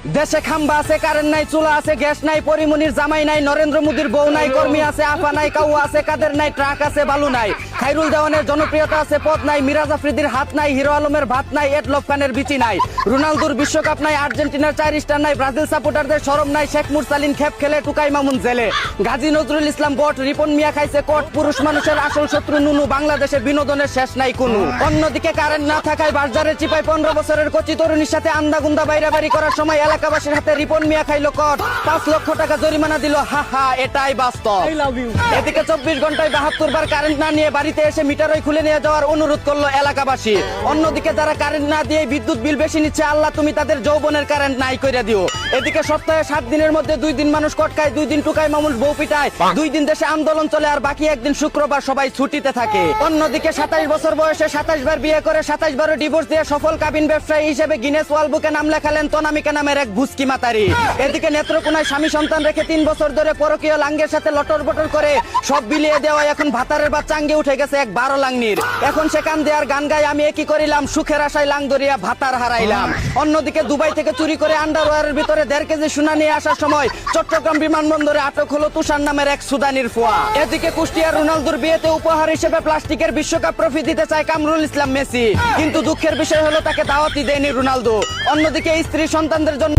দেশে খাম্বা আছে, কারেন্ট নাই, চুলা আছে, গ্যাস নাই, পরিমনির জামাই নাই, নরেন্দ্র মোদীর বউ নাই, কর্মী আছে, আফা নাই, কাউয়া আছে, কাদের নাই, ট্রাক আছে, বালু নাই, খাইরুল দেওয়ানের জনপ্রিয়তা আছে, পদ নাই, মিরাজ আফ্রিদির হাত নাই, হিরো আলমের ভাত নাই, এডলফ খানের বিচি নাই, রোনালদোর বিশ্বকাপ নাই, আর্জেন্টিনার 4 স্টার নাই, ব্রাজিল সাপোর্টারদের শরম নাই, শেখ মুরসালিন খেপ খেলে, টুকাই মামুন জেলে, গাজী নজরুল ইসলাম বট, রিপন মিয়া খাইছে কোট, পুরুষ মানুষের আসল শত্রু নুনু, বাংলাদেশে বিনোদনের শেষ নাই কোনো। অন্যদিকে কারেন্ট না থাকায় বাজারের চিপায় 15 বছরের কচি তরুণীর সাথে আন্দাগুন্দা বাইরাবাড়ি করার সময় এলাকাবাসীর হাতে রিপন মিয়া খাইলো কট, 5 লক্ষ টাকা জরিমানা দিল, হা হা এটাই বাস্তব। এদিকে 24 ঘন্টায় 72 বার কারেন্ট না নিয়ে বাড়িতে এসে মিটারই খুলে নিয়ে যাওয়ার অনুরোধ করলো এলাকাবাসী। অন্যদিকে যারা কারেন্ট না দিয়ে বিদ্যুৎ বিল বেশি নিচ্ছে, আল্লাহ তুমি তাদের যৌবনের কারেন্ট নাই কইরা দিও। এদিকে সপ্তাহে 7 দিনের মধ্যে 2 দিন মানুষ কটকায়, 2 দিন টুকায় মামুল বউ পিটায়, 2 দিন দেশে আন্দোলন চলে, আর বাকি একদিন শুক্রবার সবাই ছুটিতে থাকে। অন্যদিকে 27 বছর বয়সে 27 বার বিয়ে করে 27 বারও ডিভোর্স দিয়ে সফল কাবিন ব্যবসায়ী হিসেবে গিনেস ওয়ার্ল্ড বুকে নাম লেখালেন তনামিকা নামের এক ভুসকি মাতারি। এদিকে নেত্রকোনায় স্বামী সন্তান রেখে 3 বছর ধরে পরকীয় লাঙ্গের সাথে লটর বটর করে সব বিলিয়ে দেওয়া এখন ভাতারের বাচ্চা আঙ্গে উঠে গেছে এক 12 লাংনির। এখন সে কান দেয়ার গান গায়, আমি একই করিলাম সুখের আশায় লাং ধরিয়া ভাতার হারাইলাম। অন্যদিকে দুবাই থেকে চুরি করে আন্ডারওয়্যারের ভিতরে 1.5 কেজি সোনা নিয়ে আসার সময় চট্টগ্রাম বিমানবন্দরে আটক হলো তুষার নামের এক সুদানির ফোয়া। এদিকে কুষ্টিয়ার রোনালদোর বিয়েতে উপহার হিসেবে প্লাস্টিকের বিশ্বকাপ ট্রফি দিতে চায় কামরুল ইসলাম মেসি, কিন্তু দুঃখের বিষয় হলো তাকে দাওয়াতই দেয়নি রোনালদো। অন্যদিকে স্ত্রী সন্তানদের জন্য